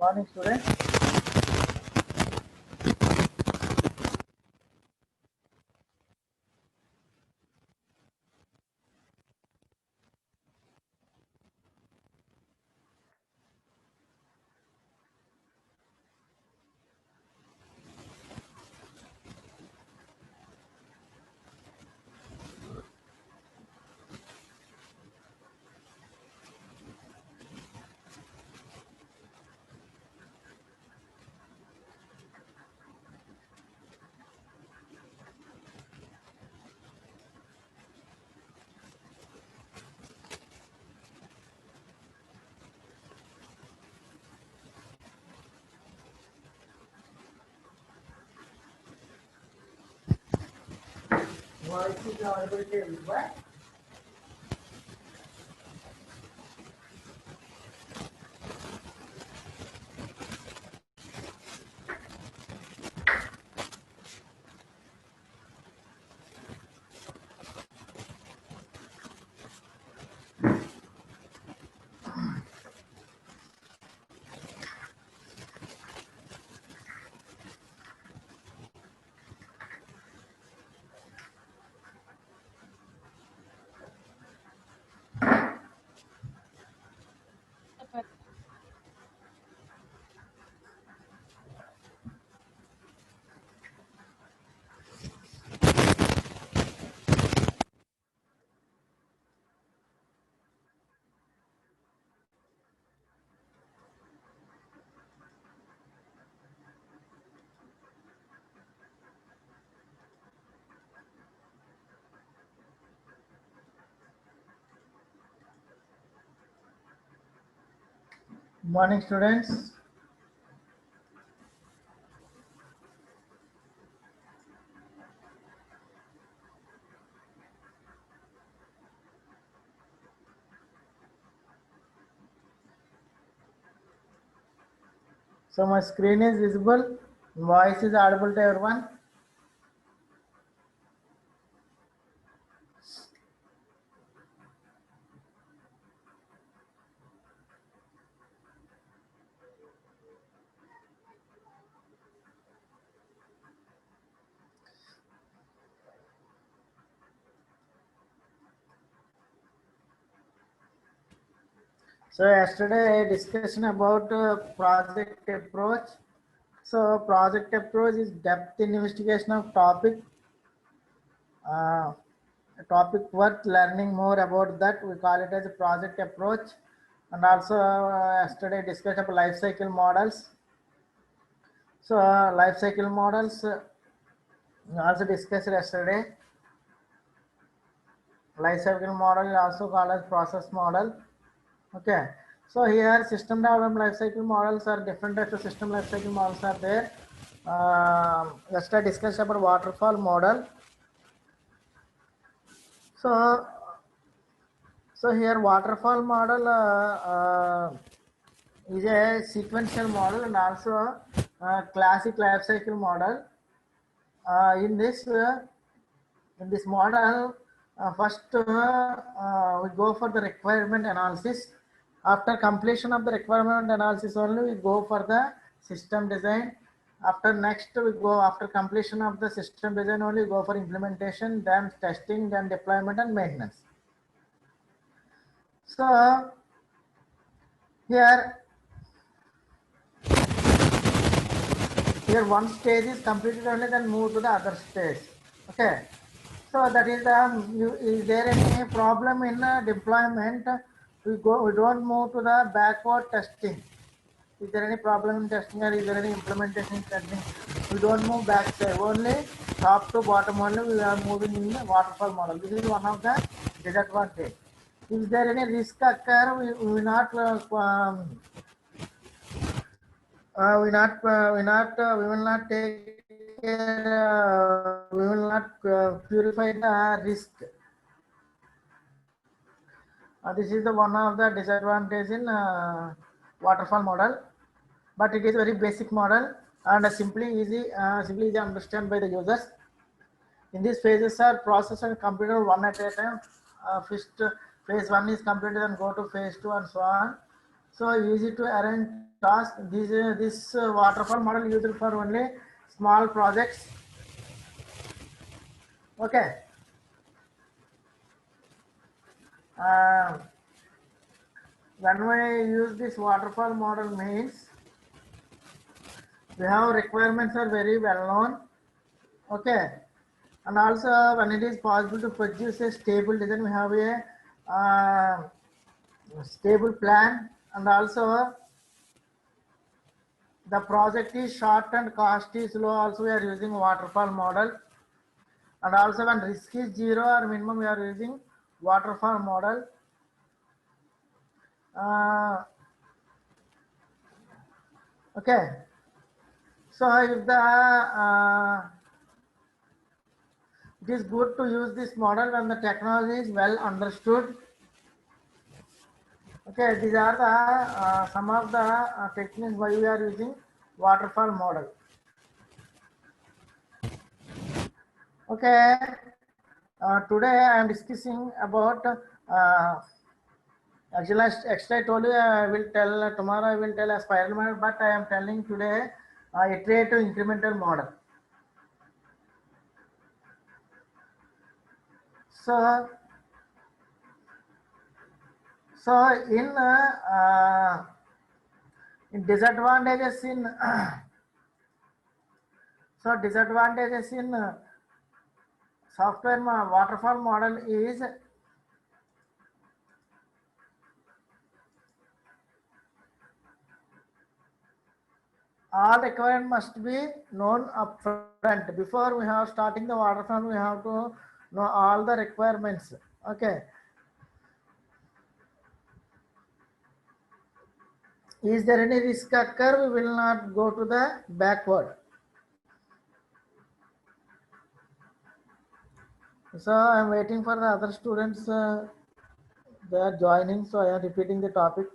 Morning, students. Voice is audible to everyone. Morning, students. So my screen is visible. Voice is audible to everyone. So yesterday I discussion about project approach. So project approach is depth in investigation of topic. A topic worth learning more about that. We call it as a project approach. And also yesterday discussed about life cycle models. So life cycle models also discussed yesterday. Life cycle model is also called as process model. Okay. So here system development life cycle models are different types of system life cycle models are there. Yesterday discussed about waterfall model. So here waterfall model is a sequential model and also classic life cycle model. In this model, first we go for the requirement analysis. After completion of the requirement analysis only, we go for the system design. After completion of the system design only, we go for implementation, then testing, then deployment and maintenance. So here one stage is completed only, then move to the other stage. Okay. So that is is there any problem in deployment? We don't move to the backward testing. Is there any problem in testing or is there any implementation testing? We don't move back side, only top to bottom only we are moving in the waterfall model. This is one of the disadvantage. Is there any risk occur? We will not we will not take care, we will not purify the risk. This is the one of the disadvantage in waterfall model, but it is very basic model and simply easy understand by the users. In these phases are process and computer one at a time. First phase one is completed and go to phase two and so on. So easy to arrange task. This waterfall model used for only small projects. Okay. Uh, when we use this waterfall model means we have requirements are very well known. Okay. And also when it is possible to produce a stable design, we have a stable plan, and also the project is short and cost is low. Also we are using waterfall model, and also when risk is zero or minimum we are using waterfall model. Okay, so if the it is good to use this model when the technology is well understood. Okay, these are the some of the techniques why we are using waterfall model. Okay, today I am discussing about actually extra I told you I will tell tomorrow I will tell a spiral model, but I am telling today iterative incremental model. So in disadvantages in so disadvantages in software waterfall model is all requirement must be known upfront. Before we have starting the waterfall, we have to know all the requirements. Okay. Is there any risk occur? We will not go to the backward. So I am waiting for the other students. They are joining, so I am repeating the topic.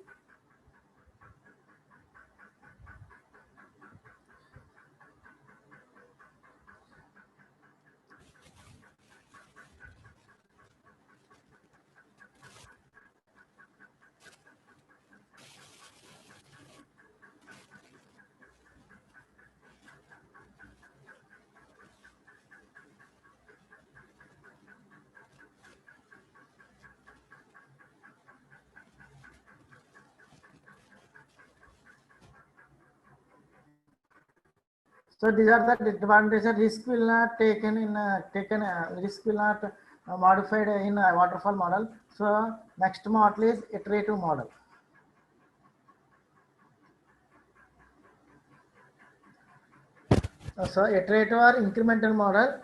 So these are the disadvantages. Risk will not taken in risk will not modified in a waterfall model. So next model is iterative model. So iterative or incremental model.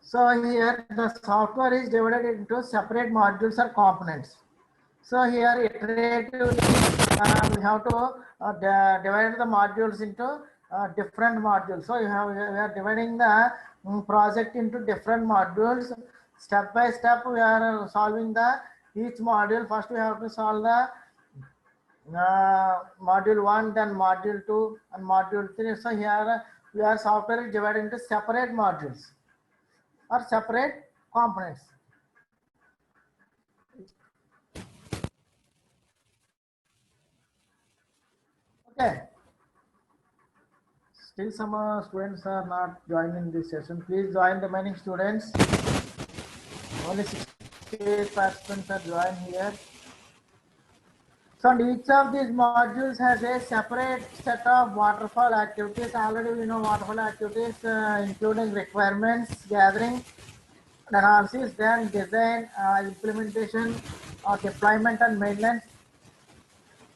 So here the software is divided into separate modules or components. So here iteratively we have to divide the modules into different modules. So we are dividing the project into different modules. Step by step we are solving the each module. First we have to solve the module 1, then module 2 and module 3. So here we are software is divided into separate modules or separate components. Okay. Still some students are not joining this session. Please join the remaining students. Only 68 participants are joined here. So each of these modules has a separate set of waterfall activities. Already we know waterfall activities including requirements, gathering, analysis, then design, implementation, deployment and maintenance.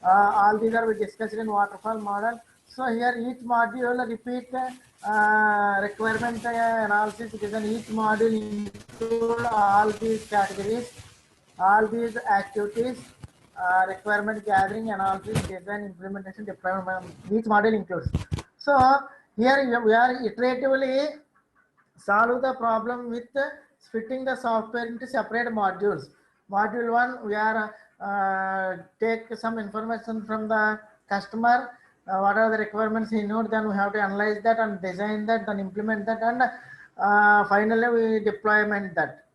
All these are we discussed in waterfall model. So here each module repeat requirement analysis. Design each module include all these categories, all these activities, requirement gathering, analysis, design, implementation, deployment. Each module includes. So here we are iteratively solve the problem with splitting the software into separate modules. Module 1, we are take some information from the customer, what are the requirements he knows, then we have to analyze that and design that, then implement that, and finally we deployment that.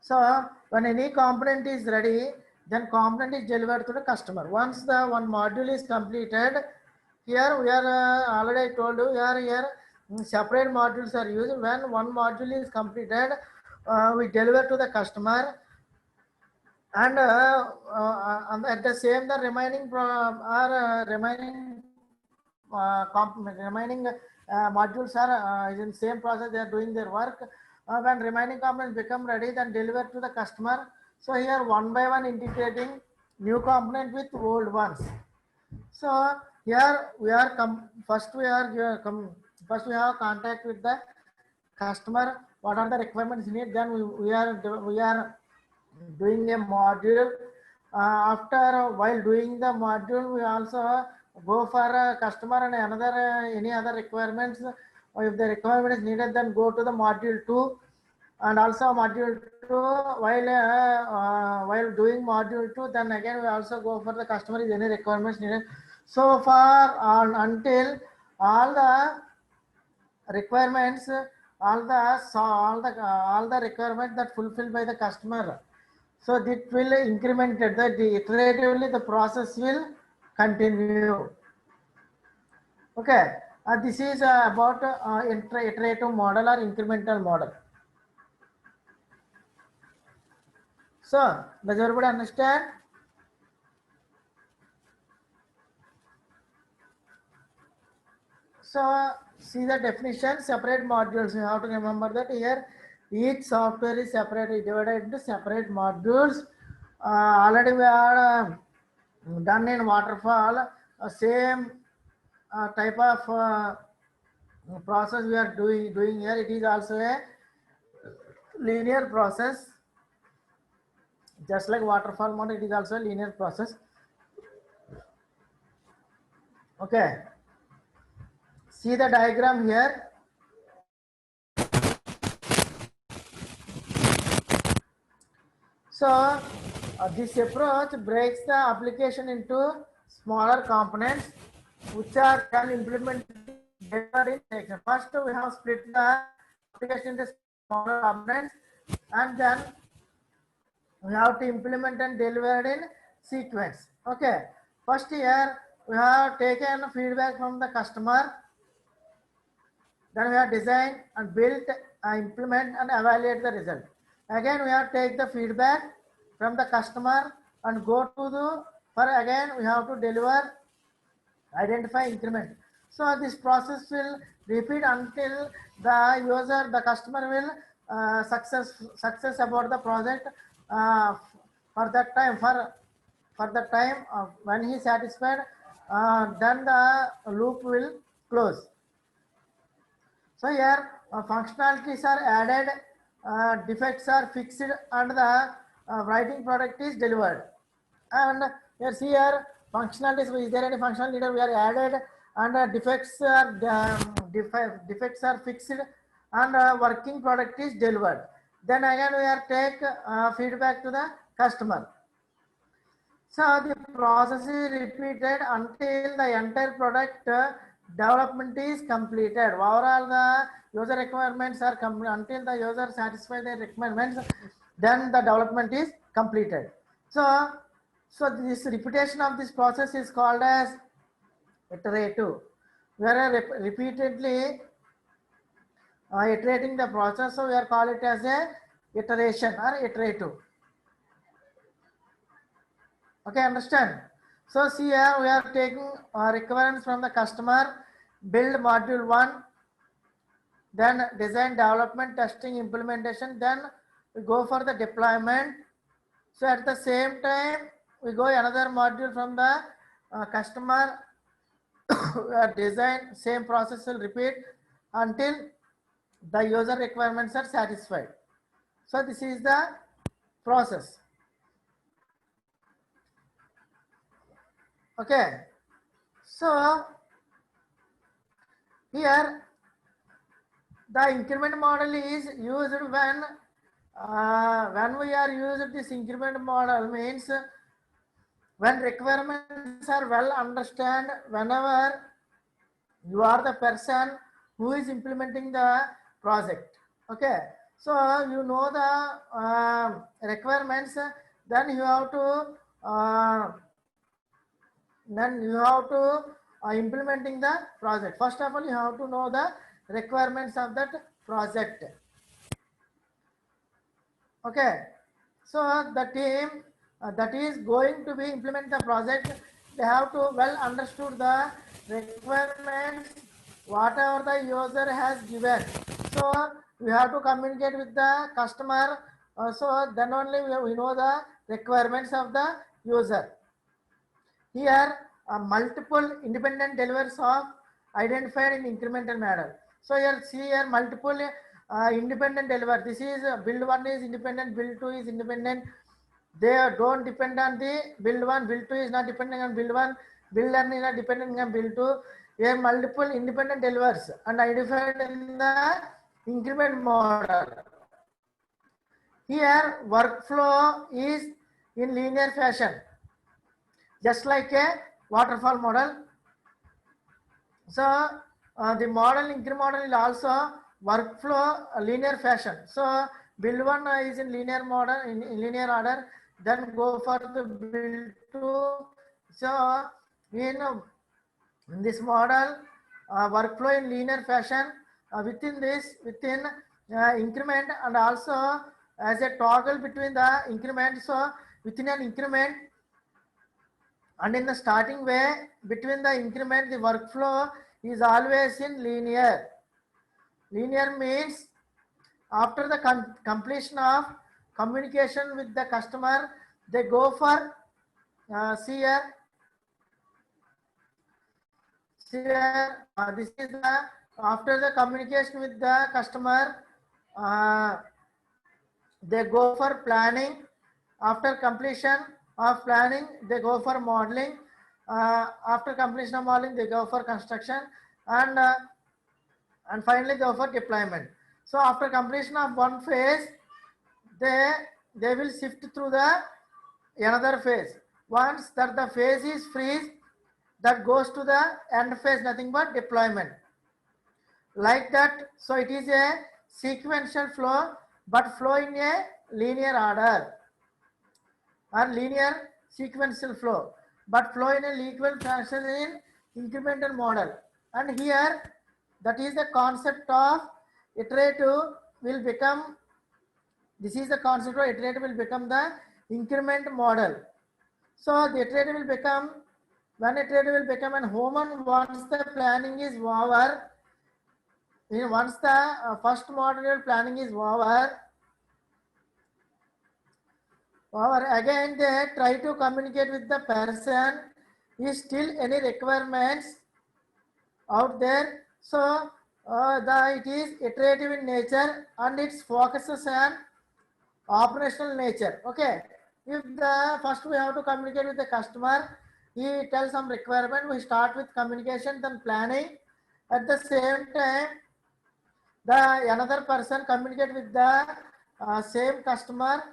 So when any component is ready, then component is delivered to the customer. Once the one module is completed, here we are already I told you here separate modules are used. When one module is completed, we deliver to the customer, and at the same the remaining remaining modules are in same process. They are doing their work. When remaining components become ready, then deliver to the customer. So here one by one integrating new component with old ones. So here we are first we are first we have contact with the customer. What are the requirements needed? Then we are doing a module. After while doing the module, we also go for a customer and another any other requirements. Or if the requirement is needed, then go to the module 2, and also module 2 while doing module 2, then again we also go for the customer is any requirements needed. So far until all the requirements, all the requirements that fulfilled by the customer, so it will incremented that iteratively the process will continue. Okay, this is about iterative model or incremental model. So does everybody understand? So see the definition, separate modules. You have to remember that here each software is separate, divided into separate modules. Already we are done in waterfall. Same type of process we are doing here. It is also a linear process. Just like waterfall model, it is also a linear process. Okay. See the diagram here. So this approach breaks the application into smaller components which are can implement better in section. First we have split the application into smaller components, and then we have to implement and deliver it in sequence. Okay. First here we have taken feedback from the customer. Then we have designed and built, implement and evaluate the result. Again, we have take the feedback from the customer and go to the, for again, we have to deliver, identify, increment. So this process will repeat until the user, the customer will success about the project for that time, for the time when he is satisfied, then the loop will close. So here functionalities are added, defects are fixed, and the writing product is delivered. And here functionalities, is there any functional needed? We are added, and defects are fixed, and working product is delivered. Then again we are take feedback to the customer. So the process is repeated until the entire product development is completed. Overall, the user requirements are complete. Until the user satisfies their requirements, then the development is completed. So this repetition of this process is called as iterative. We are repeatedly iterating the process, so we are call it as a iteration or iterative. Okay, understand? So see here we are taking requirements from the customer, build module 1, then design, development, testing, implementation, then we go for the deployment. So at the same time we go another module from the customer, design, same process will repeat until the user requirements are satisfied. So this is the process. Okay, so here the increment model is used when we are used this increment model means when requirements are well understand, whenever you are the person who is implementing the project. Okay, So you know the requirements, then you have to implementing the project. First of all, you have to know the requirements of that project. Okay, so the team that is going to be implement the project, they have to well understood the requirements whatever the user has given. So we have to communicate with the customer. So then only we know the requirements of the user. Here, multiple independent delivers of identified in incremental manner. So here, see here, multiple independent deliver. This is build one is independent, build two is independent. They don't depend on the build one. Build two is not depending on build one. Build one is not depending on build two. Here, multiple independent delivers and identified in the increment model. Here, workflow is in linear fashion, just like a waterfall model. So the model increment model is also workflow linear fashion. So build one is in linear model in linear order, then go for the build two. So in this model workflow in linear fashion, within increment and also as a toggle between the increment. So within an increment and in the starting way between the increment, the workflow is always in linear. Linear means after the completion of communication with the customer, they go for see here. This is the after the communication with the customer, they go for planning. After completion of planning, they go for modeling. After completion of modeling, they go for construction, and finally go for deployment. So after completion of one phase, they will shift through the another phase. Once that the phase is freeze, that goes to the end phase, nothing but deployment. Like that, so it is a sequential flow, but flow in a linear order or linear sequential flow, but flow in a linear fashion in incremental model. And here, that is the concept of iterative will become, this is the concept of iterative will become the increment model. So the iterative will become, when iterative will become an human once the planning is over, once the first module planning is over, again they try to communicate with the person, is still any requirements out there. So it is iterative in nature and its focuses on operational nature. Okay, if the first we have to communicate with the customer, he tells some requirement, we start with communication, then planning. At the same time, the another person communicate with the same customer.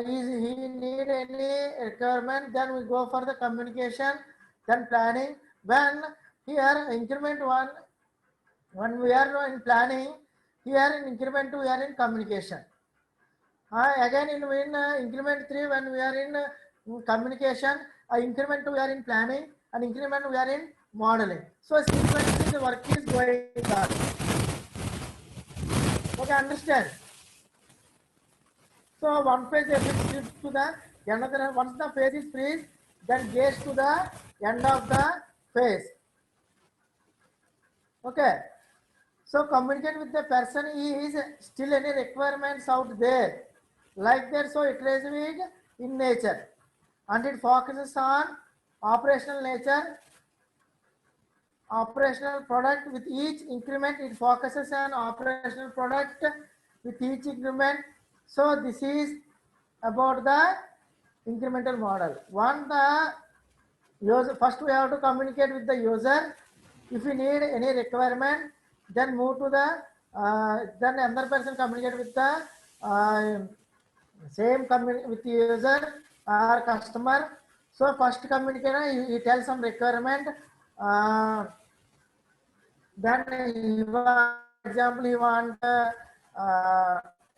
He need any requirement, then we go for the communication, then planning. When here increment one, when we are in planning, here in increment two we are in communication. Again in increment 3 when we are in communication, increment 2 we are in planning, and increment we are in modeling. So sequentially the work is going on. Okay, understand? So one phase shifts to the another. Once the phase is freeze, then gets to the end of the phase. Okay. So communicate with the person is still any requirements out there. Like that, so it is in nature. And it focuses on operational nature, operational product. With each increment, it focuses on operational product with each increment. So this is about the incremental model. One, the user, first we have to communicate with the user. If we need any requirement, then move to the then another person communicate with the same with the user or customer. So first communicator, he tells some requirement. Then he want, example, he want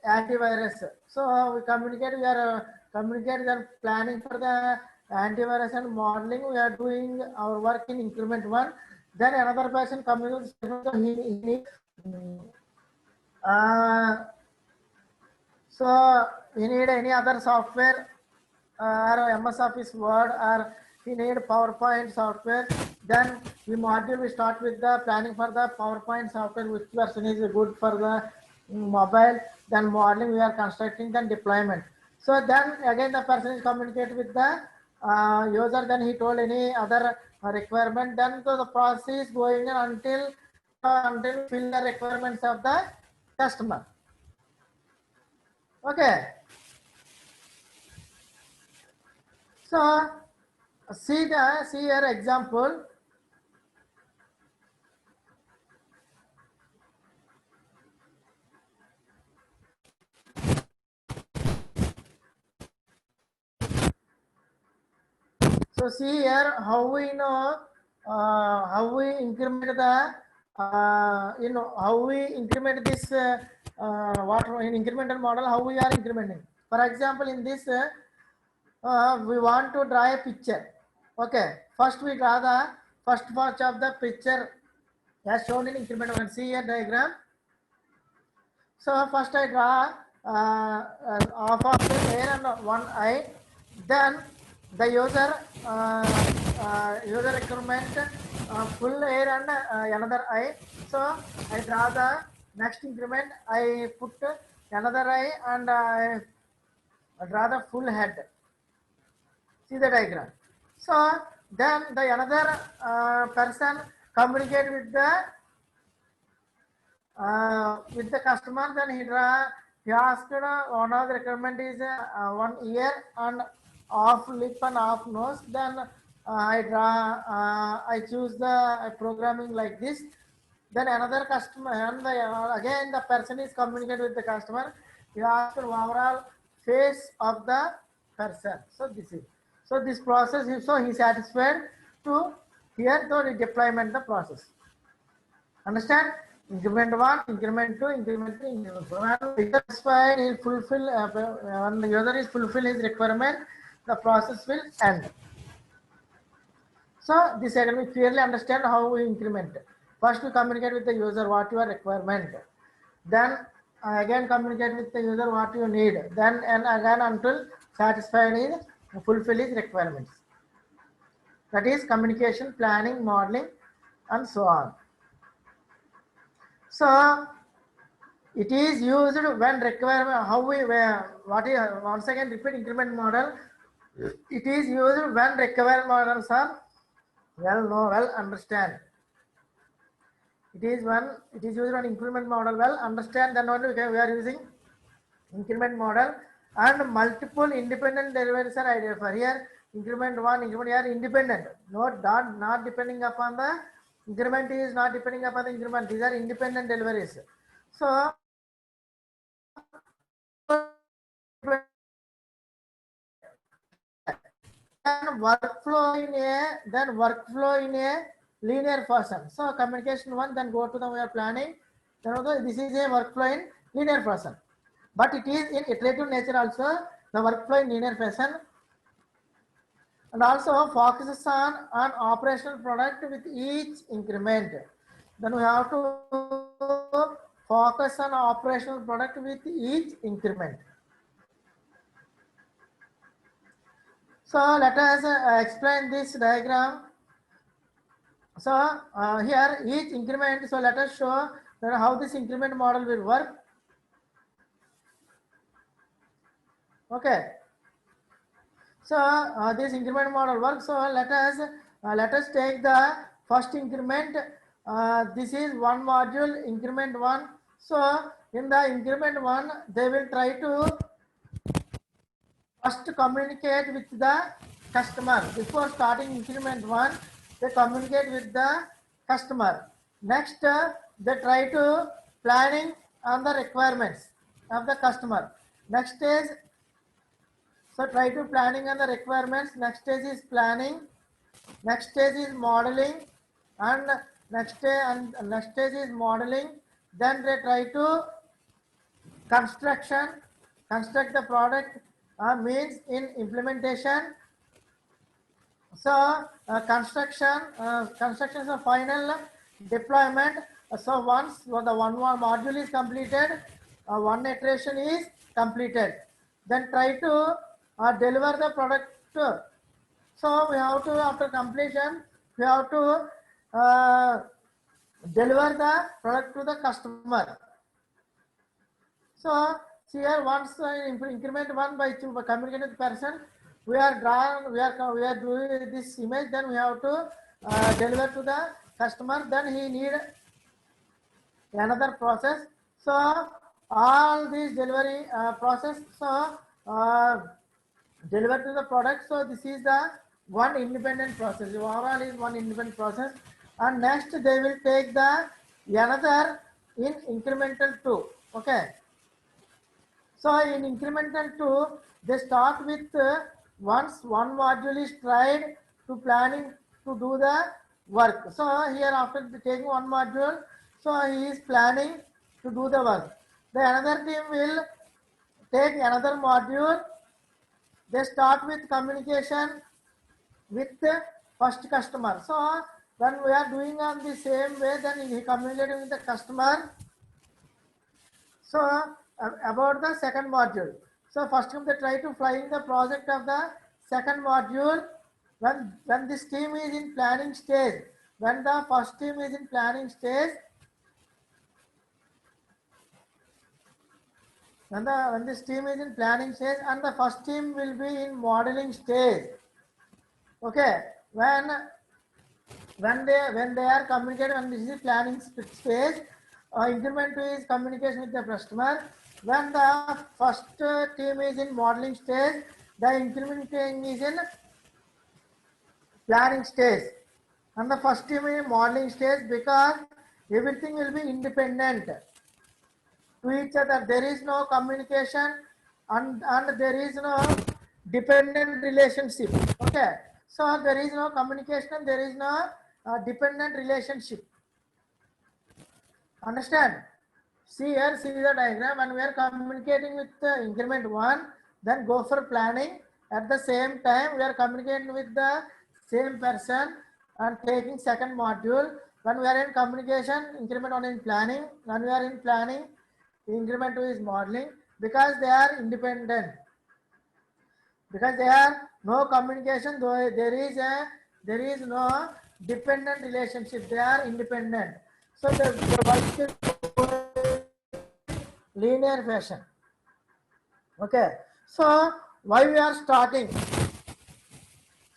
antivirus. So we communicate, we are communicate, we are planning for the antivirus and modeling. We are doing our work in increment 1. Then another person communicates, he so he need any other software or MS Office Word, or he need PowerPoint software. Then the module we start with the planning for the PowerPoint software, which version is good for the mobile. Then modeling we are constructing, then deployment. So then again the person is communicate with the user. Then he told any other requirement. Then the process is going on until fill the requirements of the customer. Okay. So see your example. So see here how we know how we increment the how we increment this what in incremental model, how we are incrementing. For example, in this we want to draw a picture. Okay, first we draw the first part of the picture as shown in increment 1. See here diagram. So first I draw half of the ear and one eye. Then the user requirement full ear and another eye. So I draw the next increment. I put another eye and I draw the full head. See the diagram. So then the another person communicate with the customer. Then he asked one of the requirement is one ear and half lip and half nose. Then I choose the programming like this. Then another customer and again the person is communicate with the customer. He asked overall face of the person. So this process. So he satisfied to here the deployment the process. Understand? Increment 1, increment 2, increment 3, increment 4. When the user is satisfied, he will fulfill, when the user is fulfill his requirement, the process will end. So this I will clearly understand how we increment. First we communicate with the user what your requirement. Then again communicate with the user what you need. Then and again until satisfied is fulfill his requirements. That is communication, planning, modeling, and so on. So it is used when requirement. How we what is once again repeat increment model. It is used when requirement models are well understand. It is used on increment model well understand. Then only we are using increment model, and multiple independent deliveries are identified here. Increment 1, increment are independent. Not depending upon the increment is not depending upon the increment. These are independent deliveries. So workflow in a linear fashion. So communication 1, then go to the we are planning. Then also this is a workflow in linear fashion, but it is in iterative nature also the workflow in linear fashion, and also focuses on operational product with each increment. Then we have to focus on operational product with each increment. So let us explain this diagram. So here each increment. So let us show that how this increment model will work. Okay. So this increment model works. So let us take the first increment. This is one module, increment 1. So in the increment 1, they will try to first communicate with the customer. Before starting increment 1, they communicate with the customer. Next, they try to planning on the requirements of the customer. Next stage, so try to planning on the requirements. Next stage is planning. Next stage is modeling, and next stage is modeling. Then they try to construction, construct the product means in implementation. So construction is a final deployment. So once the one module is completed, one iteration is completed, then try to deliver the product. So we have to, after completion, we have to deliver the product to the customer. So here once increment one by communicating with person, we are doing this image, then we have to deliver to the customer, then he need another process. So all these delivery process, so deliver to the product. So this is the one independent process. Overall is one independent process, and next they will take the another in incremental 2. Okay. So in incremental 2, they start with once one module is tried to planning to do the work. So here after taking one module, so he is planning to do the work. The another team will take another module. They start with communication with the first customer. So when we are doing on the same way, then he communicating with the customer. So about the second module. So first they try to flying the project of the second module when this team is in planning stage. When the first team is in planning stage, when this team is in planning stage, and the first team will be in modeling stage. Okay, when they are communicating, when this is planning stage, increment 2 is communication with the customer. When the first team is in modeling stage, the incrementing is in planning stage, and the first team is in modeling stage, because everything will be independent to each other. There is no communication, and there is no dependent relationship. Okay, so there is no communication, there is no dependent relationship. Understand? See here, see the diagram. When we are communicating with increment 1, then go for planning. At the same time, we are communicating with the same person and taking second module. When we are in communication, increment 1 is planning. When we are in planning, increment 2 is modeling, because they are independent. Because they are no communication, though there is no dependent relationship. They are independent. So the work is linear fashion. Okay. So why we are starting?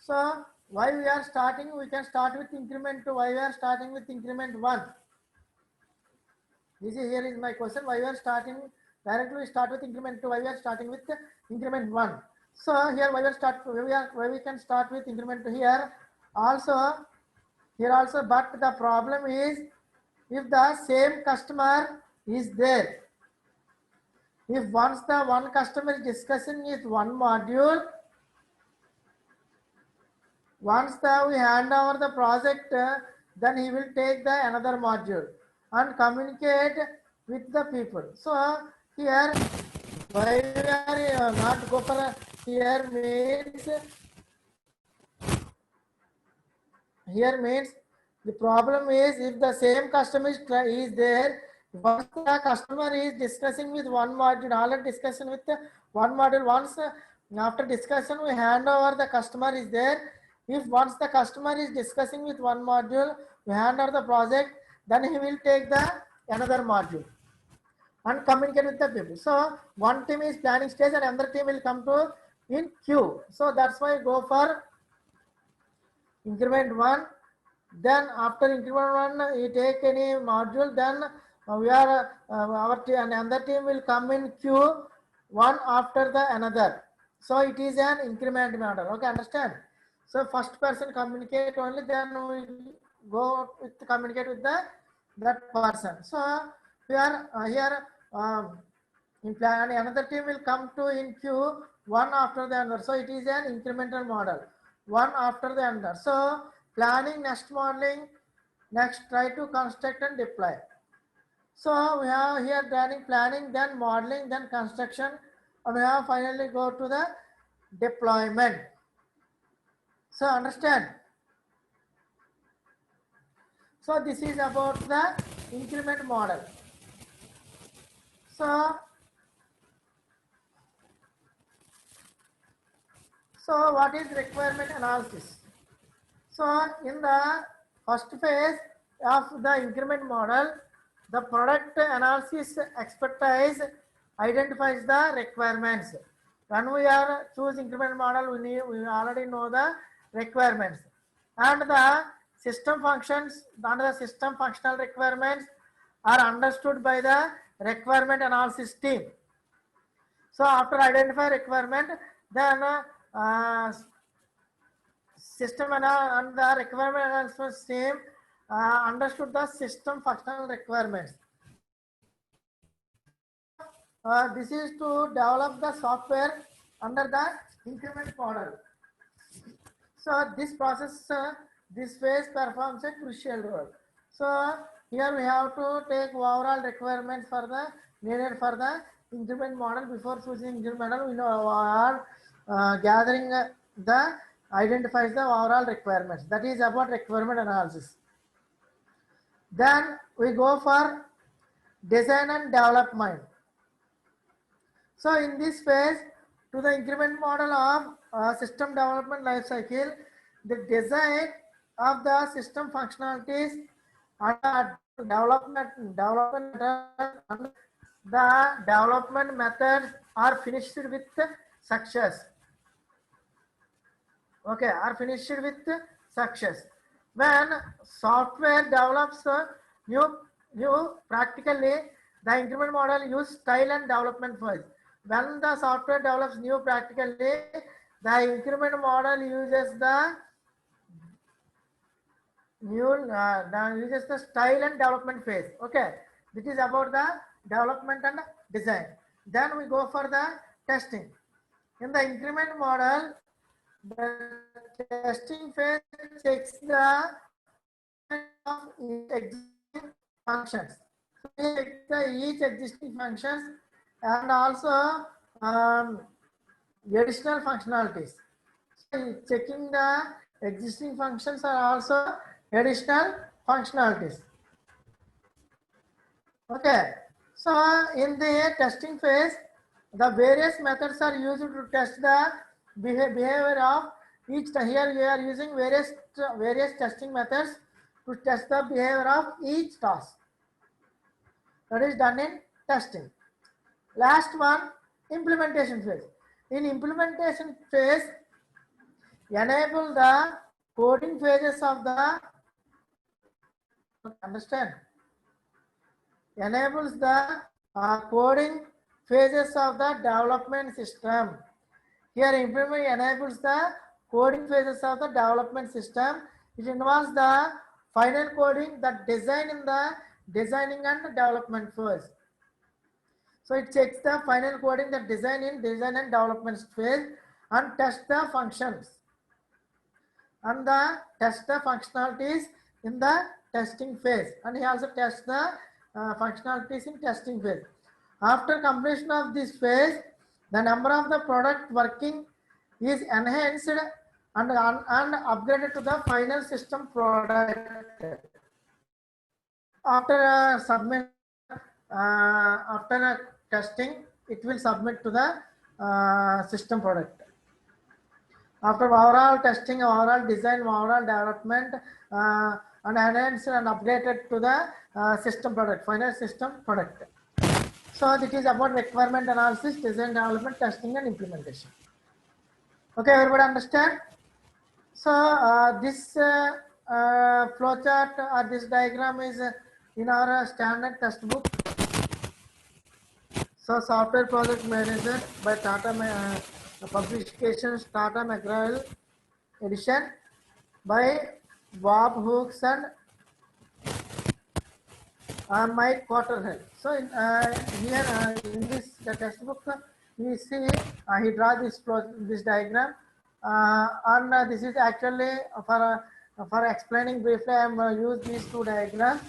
So why we are starting? We can start with increment 2. Why we are starting with increment 1? This is here is my question. Why we are starting directly? We start with increment 2. Why we are starting with increment 1? So here why we can start with increment 2 here also, but the problem is, if the same customer is there, if once the one customer is discussing with one module, once we hand over the project, then he will take the another module and communicate with the people. So here why we are not go for here means the problem is, if the same customer is there, once the customer is discussing with one module, already discussion with one module, once after discussion we hand over, the customer is there. If once the customer is discussing with one module, we hand over the project, then he will take the another module and communicate with the people. So one team is planning stage and another team will come to in queue. So that's why go for increment 1. Then after increment 1, you take any module, then we are our team and another team will come in queue, one after the another. So it is an increment model. Okay, understand? So first person communicate only, then we go with communicate with that person. So we are here in plan, another team will come to in queue, one after the other. So it is an incremental model, one after the other. So planning, next modeling, next try to construct and deploy. So we have here planning, then modeling, then construction, and we have finally go to the deployment. So understand. So this is about the increment model. So what is requirement analysis? So in the first phase of the increment model, the product analysis expertise identifies the requirements. When we are choose increment model, we already know the requirements, and the system functions and the system functional requirements are understood by the requirement analysis team. So after identify requirement, then system and the requirement analysis team understood the system functional requirements. This is to develop the software under the increment model. So this process, this phase performs a crucial role. So here we have to take overall requirements for the needed for the increment model. Before choosing increment model, we know are gathering the identifies the overall requirements. That is about requirement analysis. Then we go for design and development. So in this phase, to the increment model of system development life cycle, the design of the system functionalities and development and the development methods are finished with success. Okay, are finished with success. When software develops new practically, the increment model use style and development phase. When the software develops new practically, the increment model uses the uses the style and development phase. Okay, this is about the development and design. Then we go for the testing. In the increment model, the testing phase checks the of each existing functions. So we check the each existing functions and also additional functionalities. So checking the existing functions are also additional functionalities. Okay. So in the testing phase, the various methods are used to test the behavior of each. Here we are using various testing methods to test the behavior of each task. That is done in testing. Last one, implementation phase. In implementation phase, enable the coding phases of the enables the coding phases of the development system. Here implement enables the coding phases of the development system. It involves the final coding, the design in the designing and development phase. So it checks the final coding, the design and development phase, and test the functions and the test the functionalities in the testing phase, and he also tests the functionalities in testing phase. After completion of this phase, the number of the product working is enhanced and upgraded to the final system product. After submit, after testing, it will submit to the system product. After overall testing, overall design, overall development, and enhanced and upgraded to the system product, final system product. So this is about requirement analysis, design, development, testing, and implementation. Okay, everybody understand? So this flowchart or this diagram is in our standard textbook. So software project manager by Tata publications Tata McGraw edition by Bob Hooks and Mike Cotterhead. So here in this textbook, we see he draws this diagram, and this is actually for explaining briefly. I am use these two diagrams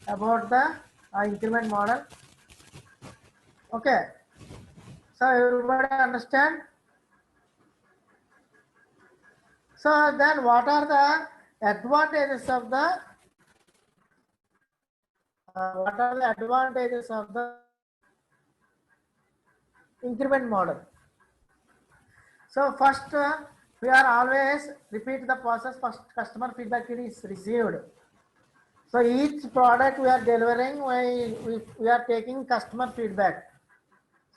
about the increment model. Okay, so everybody understand? So then what are the advantages of the increment model? So first we are always repeat the process. First customer feedback is received. So each product we are delivering, we are taking customer feedback.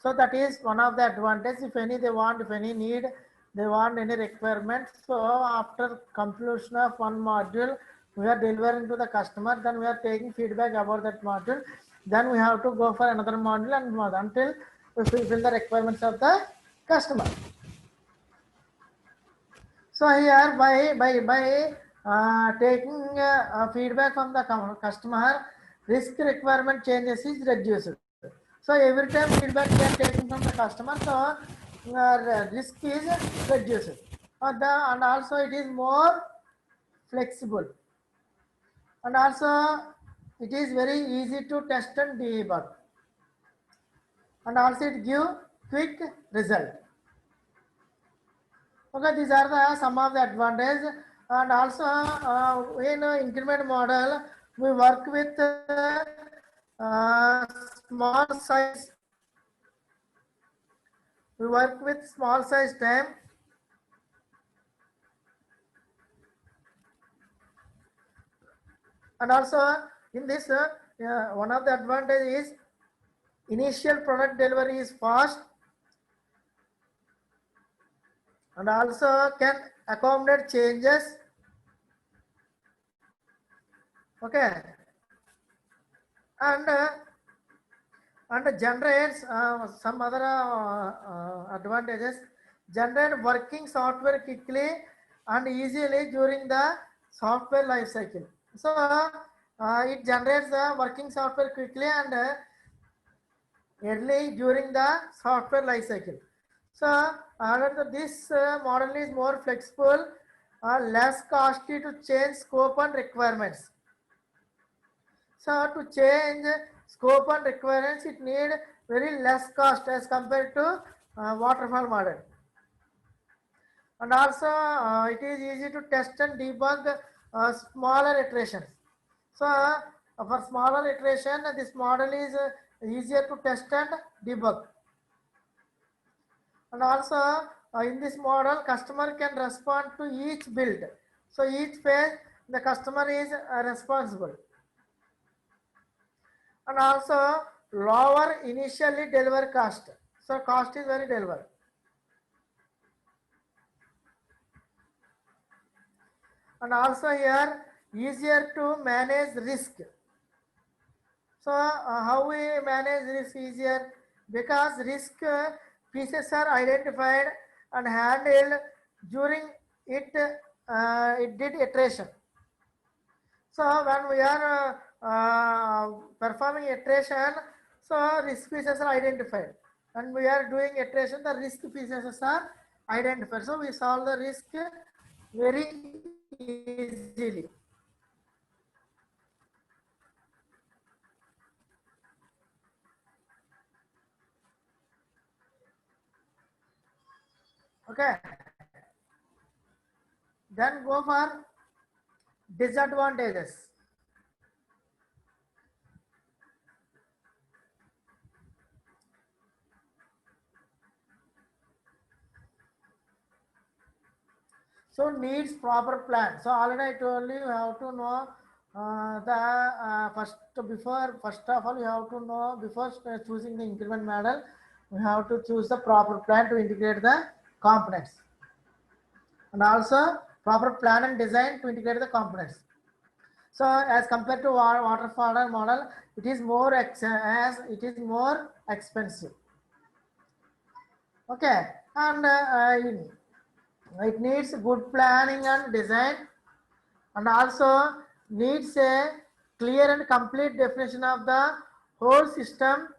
So that is one of the advantages. If any they want, if any need, they want any requirements. So after completion of one module, we are delivering to the customer. Then we are taking feedback about that module. Then we have to go for another module and until we fulfill the requirements of the customer. So here by taking feedback from the customer, risk requirement changes is reduced. So every time feedback we are taking from the customer, so risk is reduced. And also it is more flexible. And also it is very easy to test and debug. And also it gives quick result. Okay, these are the some of the advantages. And also in increment model, we work with small size. We work with small size time. And also in this one of the advantages is initial product delivery is fast and also can accommodate changes. Okay, and generates some other advantages. Generate working software quickly and easily during the software life cycle. So it generates the working software quickly and early during the software life cycle. So this model is more flexible, less costly to change scope and requirements. So to change scope and requirements, it need very less cost as compared to waterfall model. And also it is easy to test and debug smaller iterations. So for smaller iteration, this model is easier to test and debug. And also in this model, customer can respond to each build. So each phase, the customer is responsible. And also lower initially deliver cost. So cost is very deliver. And also here easier to manage risk. So how we manage risk easier? Because risk pieces are identified and handled during it did iteration. So when we are performing iteration, so risk pieces are identified. When we are doing iteration, the risk pieces are identified. So we solve the risk very easily. Okay. Then go for disadvantages. So needs proper plan. So already I told you have to know first of all you have to know before choosing the increment model, we have to choose the proper plan to integrate the components, and also proper plan and design to integrate the components. So as compared to waterfall model, it is more expensive. Okay, and it needs good planning and design, and also needs a clear and complete definition of the whole system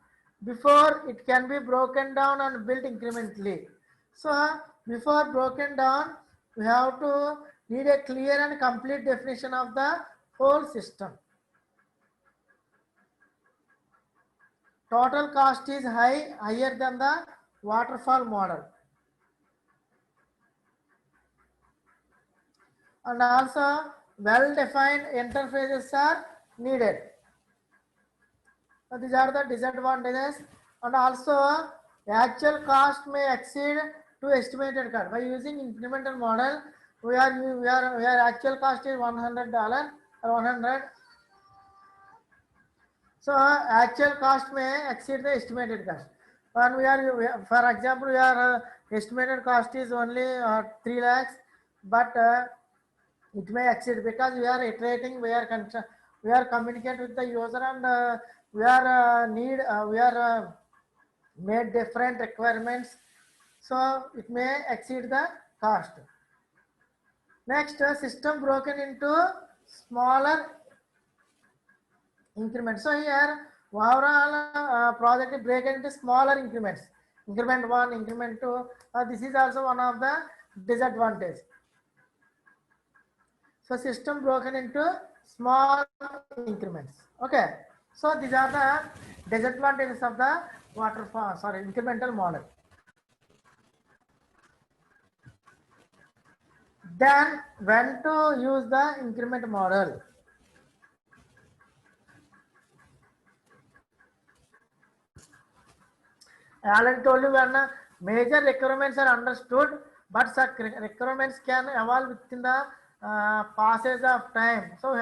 before it can be broken down and built incrementally. So before broken down, we have to need a clear and complete definition of the whole system. total cost is higher than the waterfall model. And also well-defined interfaces are needed. So these are the disadvantages. And also actual cost may exceed to estimated cost. By using incremental model, we are actual cost is $100 or 100. So actual cost may exceed the estimated cost. When for example, estimated cost is only 3 lakhs, but it may exceed because we are iterating, we are communicating with the user, and we are made different requirements, so it may exceed the cost. Next, system broken into smaller increments. So here overall project is broken into smaller increments. Increment 1, increment 2. This is also one of the disadvantages. So system broken into small increments. Okay. So these are the disadvantages of the incremental model. Then when to use the increment model? I already told you when major requirements are understood, but such requirements can evolve within the passage of time. So we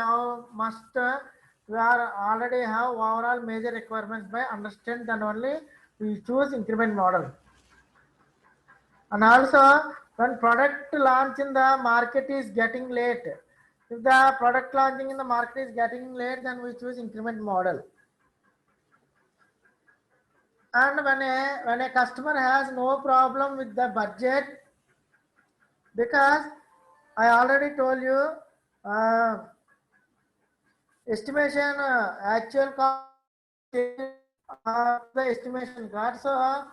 are already have overall major requirements by understand, then only we choose increment model. And also when product launch in the market is getting late, if the product launching in the market is getting late, then we choose increment model. And when a customer has no problem with the budget, because I already told you estimation actual cost the estimation cost. So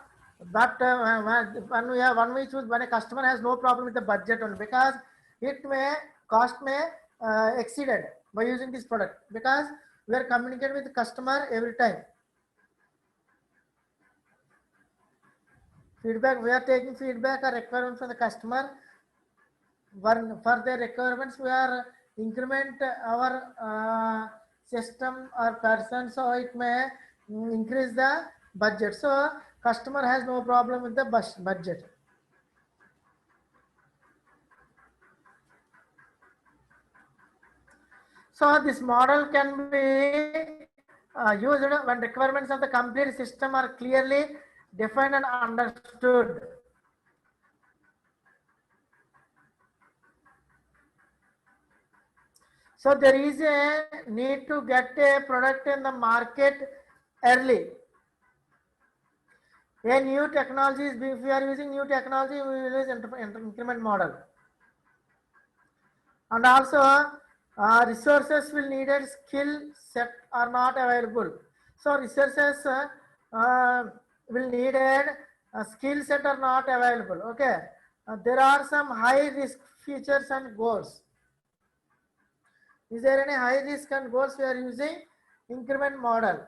but when we choose, when a customer has no problem with the budget only, because cost may exceeded by using this product, because we are communicating with the customer every time. Feedback, we are taking feedback or requirements from the customer. For their requirements, we are increment our system or person, so it may increase the budget. So customer has no problem with the budget. So this model can be used when requirements of the complete system are clearly defined and understood. So there is a need to get a product in the market early. A new technology, if we are using new technology, we will use increment model. And also resources will needed, skill set are not available. So resources will needed, skill set are not available. Okay, there are some high risk features and goals. Is there any high risk and goals? We are using increment model.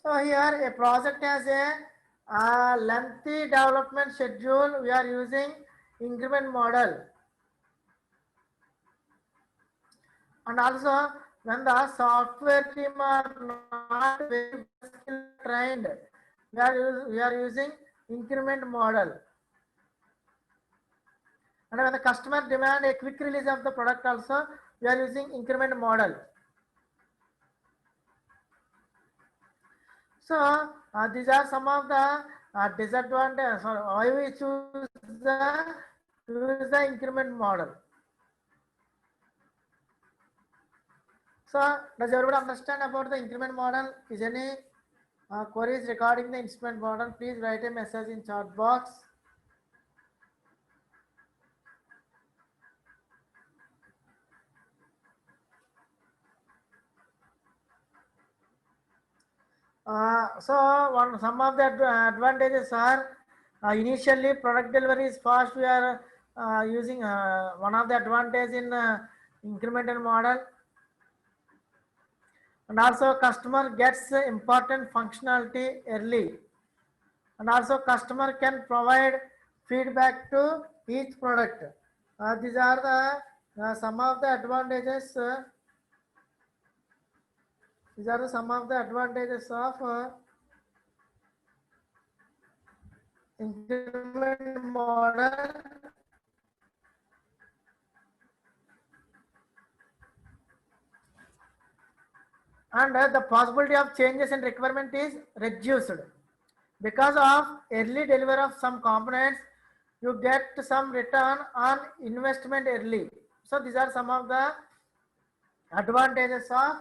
So here a project has a lengthy development schedule. We are using increment model. And also when the software team are not very skill trained, we are using increment model. And when the customer demand a quick release of the product, also we are using increment model. So these are some of the disadvantages. So why we choose the increment model. So does everybody understand about the increment model? Is any queries regarding the increment model? Please write a message in chat box. Some of the advantages are initially product delivery is fast. We are using one of the advantage in incremental model. and also customer gets important functionality early, and also customer can provide feedback to each product. These are the some of the advantages. These are some of the advantages of increment model. And the possibility of changes in requirement is reduced. Because of early delivery of some components, you get some return on investment early. So these are some of the advantages of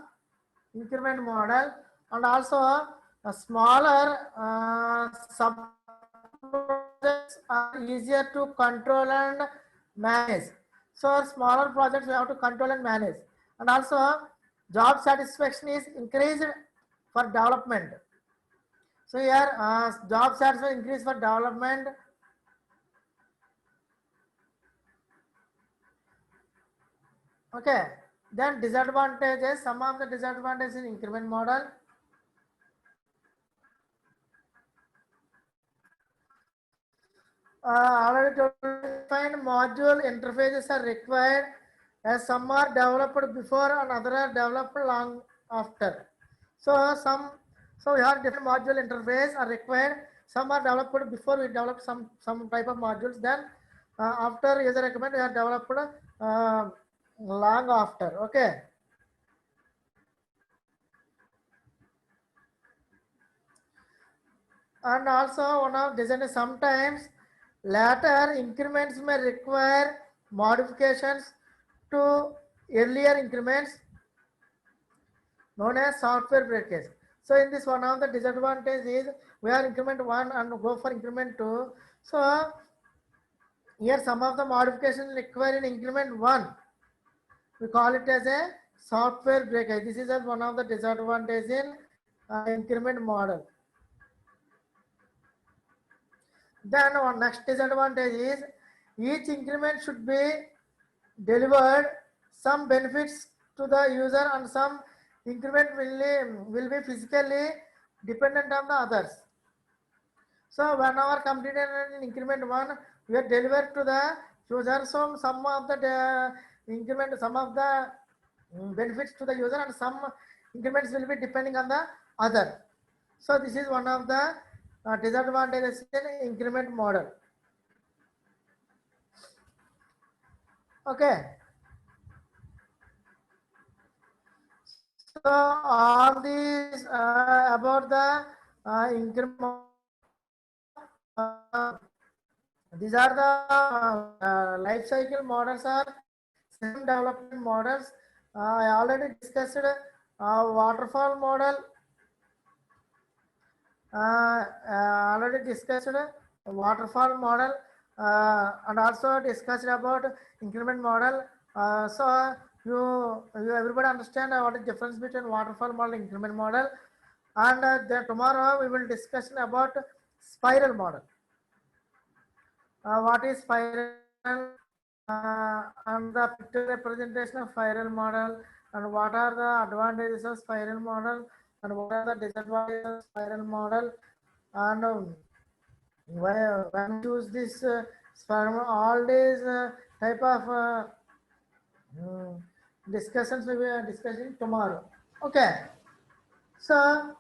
increment model. And also a smaller sub projects are easier to control and manage. So smaller projects we have to control and manage. And also job satisfaction is increased for development. So here job satisfaction increase for development. Okay. Then disadvantages, some of the disadvantages in increment model. Already defined module interfaces are required, as some are developed before and other are developed long after. So we have different module interface are required. Some are developed before we develop some type of modules. Then after user requirement we have developed long after. Okay. And also one of design is sometimes later increments may require modifications to earlier increments known as software breakage. So in this, one of the disadvantage is we are increment 1 and go for increment 2. So here some of the modifications required in increment 1. We call it as a software breakage. This is as one of the disadvantages in increment model. Then one next disadvantage is each increment should be delivered some benefits to the user, and some increment will be physically dependent on the others. So whenever completed an increment 1, we are delivered to the user. So some of the increment, some of the benefits to the user, and some increments will be depending on the other. So this is one of the disadvantages in increment model. Okay. So all these about the increment. These are the life cycle models are system development models. I already discussed waterfall model. Already discussed waterfall model and also discussed about increment model. So you everybody understand what is the difference between waterfall model and increment model. And then tomorrow we will discuss about spiral model. What is spiral and the picture representation of spiral model, and what are the advantages of spiral model and what are the disadvantages of spiral model, and when choose this spiral, all these type of discussions we will be discussing tomorrow. Okay. So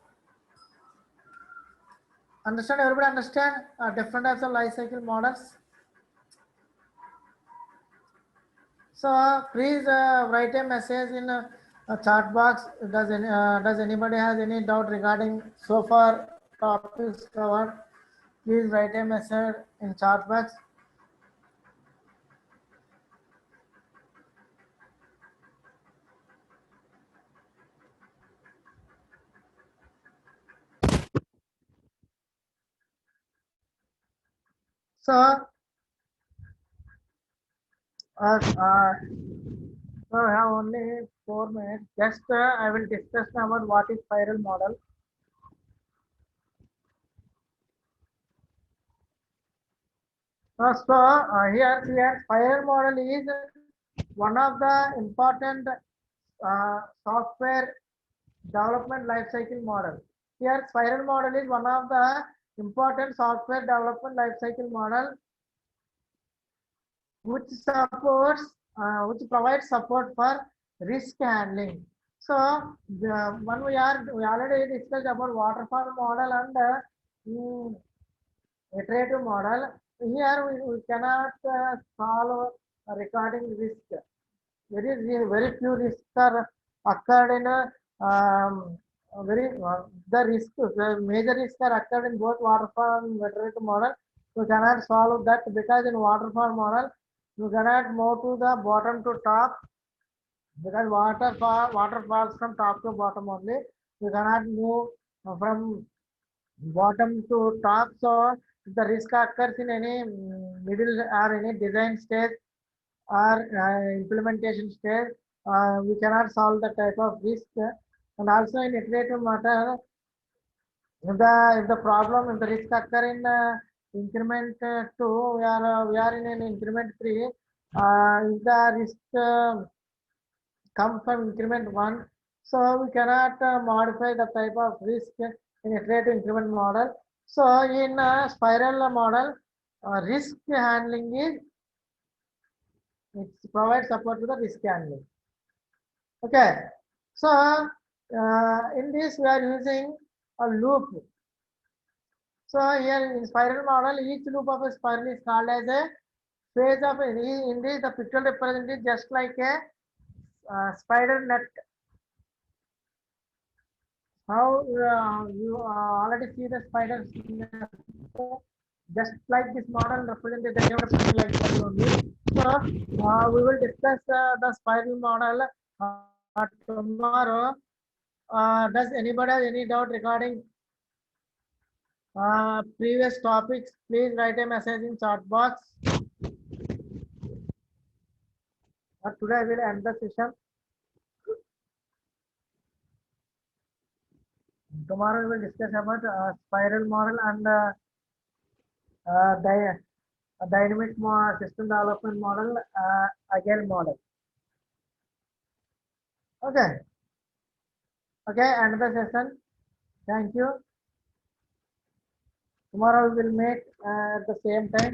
understand, everybody understand different types of life cycle models. So please write a message in a chat box. Does anybody has any doubt regarding so far topics covered? Please write a message in chat box. So so I have only 4 minutes. Just I will discuss about what is spiral model. Here spiral model is one of the important software development life cycle model. Here, spiral model is one of the important software development life cycle model which supports, which provides support for risk handling. So, when we already discussed about waterfall model and iterative model. Here we cannot solve recording risk. Very few risks are occurred in very the major risks are occurred in both waterfall and iterative model. We cannot solve that because in waterfall model you cannot move to the bottom to top because water falls from top to bottom only. You cannot move from bottom to top. So if the risk occurs in any middle or any design stage or implementation stage, we cannot solve the type of risk. And also in iterative matter, if the problem, if the risk occur in increment 2, we are in an increment 3. If the risk come from increment 1, so we cannot modify the type of risk in iterative increment model. So in a spiral model, risk handling is, it provides support to the risk handling. Okay, so in this we are using a loop. So here in spiral model, each loop of a spiral is called as a phase of, in this the picture represented just like a spider net. How you already see the spiders just like this model represented the something like that only. So we will discuss the spiral model tomorrow. Does anybody have any doubt regarding previous topics? Please write a message in chat box. Today I will end the session. Tomorrow we will discuss about spiral model and dynamic system development model, agile model. Okay. Okay, another session. Thank you. Tomorrow we will meet at the same time,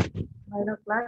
9 o'clock.